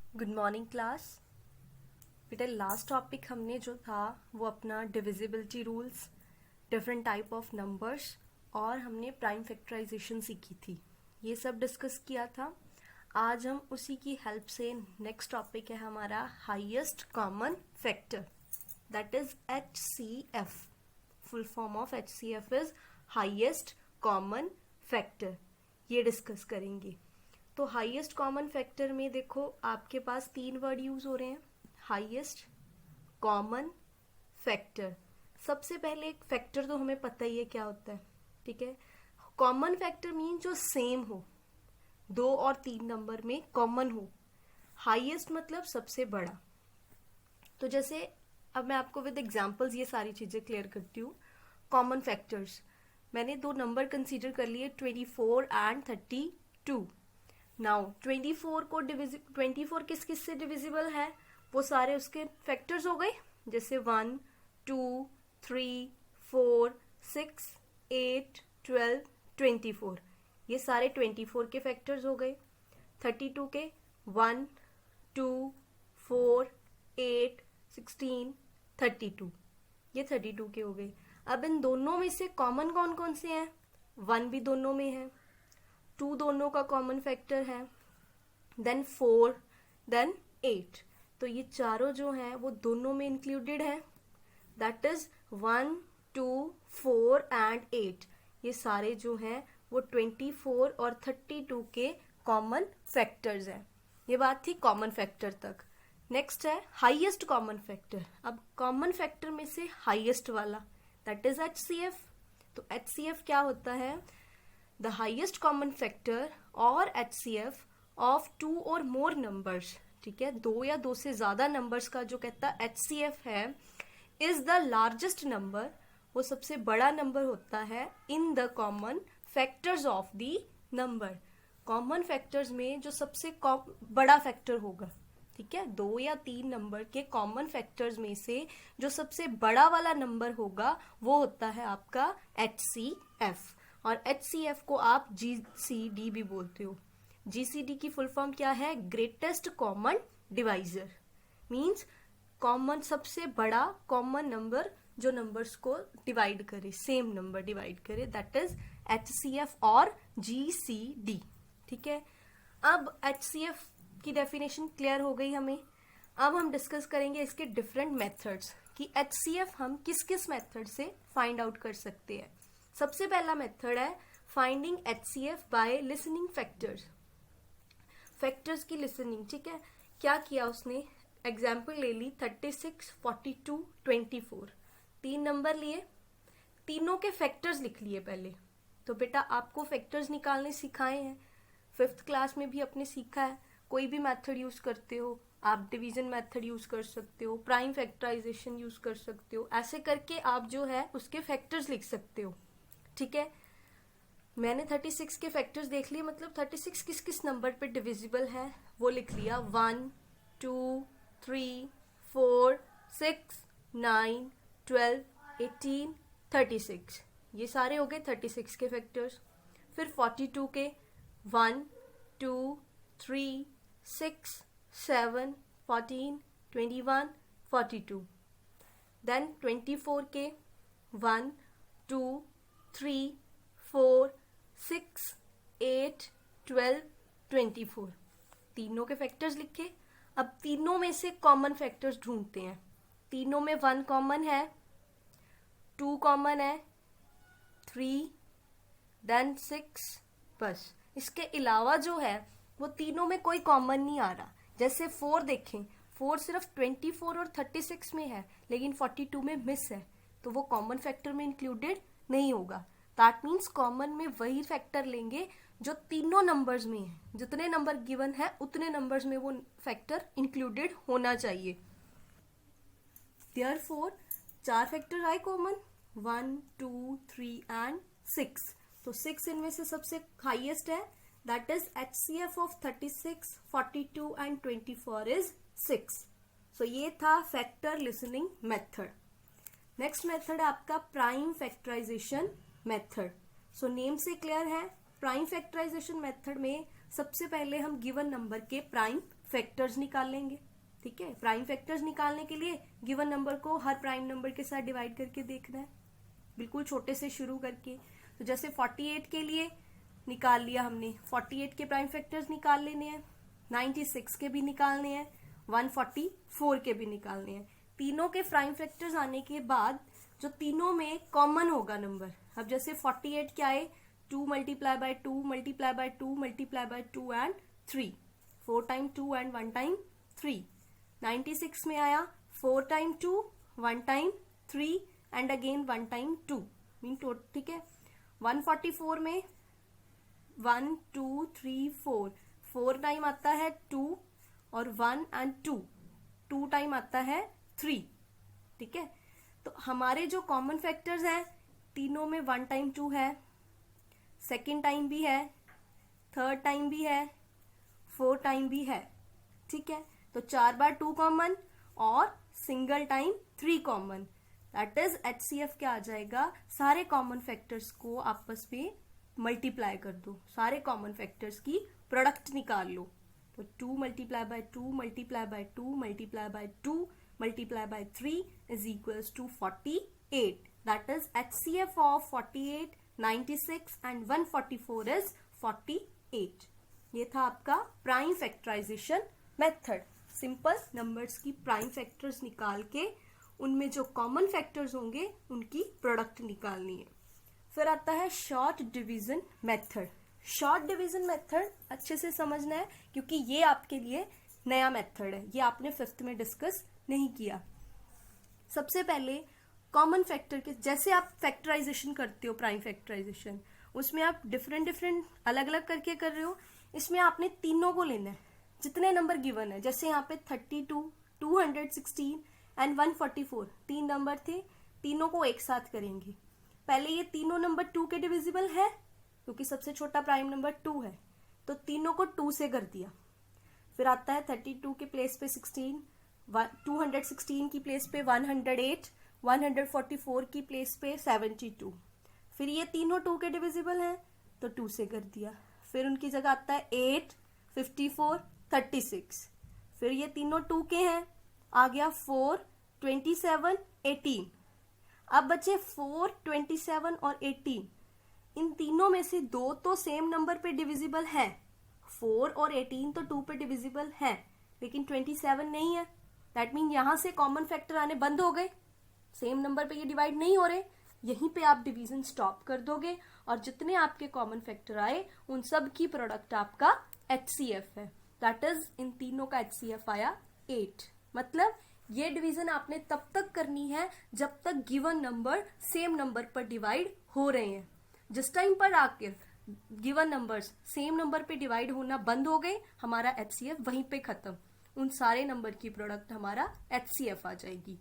Good morning class. बेटा last topic हमने जो था वो अपना divisibility rules, different type of numbers और हमने प्राइम फैक्टराइजेशन सीखी थी, ये सब डिस्कस किया था। आज हम उसी की हेल्प से नेक्स्ट टॉपिक है हमारा highest common factor, that is HCF। Full form of HCF is highest common factor, ये डिस्कस करेंगे। तो हाईएस्ट कॉमन फैक्टर में देखो आपके पास तीन वर्ड यूज हो रहे हैं, हाईएस्ट, कॉमन, फैक्टर। सबसे पहले एक फैक्टर तो हमें पता ही है क्या होता है, ठीक है। कॉमन फैक्टर मीन जो सेम हो, 2 और 3 नंबर में कॉमन हो। हाईएस्ट मतलब सबसे बड़ा। तो जैसे अब मैं आपको विद एग्जांपल्स ये सारी चीजें क्लियर करती हूँ। कॉमन फैक्टर्स मैंने 2 नंबर कंसीडर कर लिए, 24 एंड 32। नाउ 24 को 24 किस किस से डिविजिबल है, वो सारे उसके फैक्टर्स हो गए, जैसे 1, 2, 3, 4, 6, 8, 12, 24। ये सारे 24 के फैक्टर्स हो गए। 32 के 1, 2, 4, 8, 16, 32, ये 32 के हो गए। अब इन दोनों में से कॉमन कौन कौन से हैं? 1 भी दोनों में है, 2 दोनों का कॉमन फैक्टर है, देन 4, देन 8। तो ये चारों जो हैं वो दोनों में इंक्लूडेड है, दैट इज 1, 2, 4 एंड 8। ये सारे जो हैं वो 24 और 32 के कॉमन फैक्टर्स हैं। ये बात थी कॉमन फैक्टर तक। नेक्स्ट है हाईएस्ट कॉमन फैक्टर। अब कॉमन फैक्टर में से हाईएस्ट वाला, दैट इज HCF। तो HCF क्या होता है? The highest common factor और HCF of 2 or more numbers, ठीक है, 2 या 2 से ज्यादा नंबर्स का जो कहता है HCF है, is the largest number, वो सबसे बड़ा नंबर होता है in the common factors of the number। Common factors में जो सबसे बड़ा फैक्टर होगा, ठीक है, 2 या 3 नंबर के कॉमन फैक्टर्स में से जो सबसे बड़ा वाला नंबर होगा वो होता है आपका HCF। और HCF को आप GCD भी बोलते हो। GCD की फुल फॉर्म क्या है? Greatest common divisor, means common सबसे बड़ा कॉमन नंबर जो नंबर्स को डिवाइड करे, सेम नंबर डिवाइड करे, दैट इज HCF और GCD, ठीक है। अब HCF की डेफिनेशन क्लियर हो गई हमें। अब हम डिस्कस करेंगे इसके डिफरेंट मेथड्स कि HCF हम किस किस मेथड से फाइंड आउट कर सकते हैं। सबसे पहला मेथड है finding HCF by listening factors. Factors की लिसनिंग, ठीक है। क्या किया उसने? एग्जाम्पल ले ली 36, 42, 24। 3 नंबर लिए, तीनों के फैक्टर्स लिख लिए पहले। तो बेटा आपको फैक्टर्स निकालने सिखाए हैं, 5th क्लास में भी आपने सीखा है। कोई भी मेथड यूज करते हो आप, डिवीजन मेथड यूज कर सकते हो, प्राइम फैक्टराइजेशन यूज कर सकते हो, ऐसे करके आप जो है उसके फैक्टर्स लिख सकते हो, ठीक है। मैंने 36 के फैक्टर्स देख लिए, मतलब 36 किस किस नंबर पे डिविजिबल है वो लिख लिया, 1, 2, 3, 4, 6, 9, 12, 18, 36। ये सारे हो गए 36 के फैक्टर्स। फिर 42 के 1, 2, 3, 6, 7, 14, 21, 42। देन 24 के 1, 2, 3, 4, 6, 8, 12, 24। तीनों के फैक्टर्स लिखे। अब तीनों में से कॉमन फैक्टर्स ढूंढते हैं। तीनों में 1 कॉमन है, 2 कॉमन है, 3, देन 6, बस। इसके अलावा जो है वो तीनों में कोई कॉमन नहीं आ रहा। जैसे 4 देखें, 4 सिर्फ 24 और 36 में है, लेकिन 42 में मिस है, तो वो कॉमन फैक्टर में इंक्लूडेड नहीं होगा। दैट मीन्स कॉमन में वही फैक्टर लेंगे जो तीनों नंबर्स में है, जितने नंबर गिवन है उतने नंबर्स में वो फैक्टर इंक्लूडेड होना चाहिए। देयरफॉर 4 फैक्टर आए कॉमन, 1, 2, 3 एंड 6। तो 6 इनमें से सबसे हाईएस्ट है, that is HCF of 36, 42 and 24 is 6। So ये था factor listing method. Next method है आपका prime factorization method. So name से क्लियर है, प्राइम फैक्टराइजेशन मेथड में सबसे पहले हम गिवन नंबर के प्राइम फैक्टर्स निकाल लेंगे। ठीक है, प्राइम फैक्टर्स निकालने के लिए गिवन नंबर को हर प्राइम नंबर के साथ डिवाइड करके देखना है, बिल्कुल छोटे से शुरू करके। तो जैसे 48 के लिए निकाल लिया हमने, 48 के प्राइम फैक्टर्स निकाल लेने हैं, 96 के भी निकालने हैं, 144 के भी निकालने हैं। तीनों के प्राइम फैक्टर्स आने के बाद जो तीनों में कॉमन होगा नंबर, अब जैसे 48 क्या है, 2 multiply by 2 multiply by 2 multiply by 2 and 3, 4 time 2 and 1 time 3। 96 में आया 4 time 2 1 time 3 and again 1 time 2 mean total. ठीक है, 144 में 1 2 3 4, 4 टाइम आता है 2 और 1 एंड 2 टाइम आता है 3। ठीक है, तो हमारे जो कॉमन फैक्टर्स हैं तीनों में 1 टाइम 2 है, सेकेंड टाइम भी है, थर्ड टाइम भी है, 4 टाइम भी है। ठीक है, तो 4 बार 2 कॉमन और single time 3 common, that is HCF क्या आ जाएगा, सारे कॉमन फैक्टर्स को आपस में मल्टीप्लाई कर दो, सारे कॉमन फैक्टर्स की प्रोडक्ट निकाल लो। तो 2 multiply by 2 multiply by 2 multiply by 2 multiply by 3 is equals to 48, that is HCF of 48, 96 and 144 is 48। ये था आपका prime factorization method. Simple numbers की प्राइम फैक्टर्स निकाल के उनमें जो कॉमन फैक्टर्स होंगे उनकी प्रोडक्ट निकालनी है। फिर आता है short division method. Short division method अच्छे से समझना है क्योंकि ये आपके लिए नया मेथड है, ये आपने 5th में डिस्कस नहीं किया। सबसे पहले कॉमन फैक्टर के, जैसे आप फैक्टराइजेशन करते हो प्राइम फैक्टराइजेशन, उसमें आप डिफरेंट अलग अलग करके कर रहे हो, इसमें आपने तीनों को लेना है जितने नंबर गिवन है। जैसे यहाँ पे 32, 216 एंड 144 तीन नंबर थे, तीनों को एक साथ करेंगे। पहले ये तीनों नंबर 2 के डिविजिबल है क्योंकि सबसे छोटा प्राइम नंबर 2 है, तो तीनों को 2 से कर दिया। फिर आता है 32 के प्लेस पे 16, 216 की प्लेस पे 108, 144 की प्लेस पे 72। फिर ये तीनों 2 के डिविजिबल हैं तो 2 से कर दिया। फिर उनकी जगह आता है 8, 54, 36। फिर ये तीनों 2 के हैं, आ गया 4, 27, 18। अब बचे 4, 27 और 18। इन तीनों में से 2 तो सेम नंबर पे डिविजिबल है, 4 और 18 तो 2 पे डिविजिबल है, लेकिन 27 नहीं है। दैट मीन यहां से कॉमन फैक्टर आने बंद हो गए, सेम नंबर पे ये डिवाइड नहीं हो रहे, यहीं पे आप डिवीजन स्टॉप कर दोगे और जितने आपके कॉमन फैक्टर आए उन सब की प्रोडक्ट आपका HCF है। दैट इज इन तीनों का HCF आया 8। मतलब ये डिवीजन आपने तब तक करनी है जब तक गिवन नंबर सेम नंबर पर डिवाइड हो रहे हैं। जिस टाइम पर आकर गिवन नंबर्स सेम नंबर पे डिवाइड होना बंद हो गए, हमारा HCF वहीं पे खत्म, उन सारे नंबर की प्रोडक्ट हमारा HCF आ जाएगी।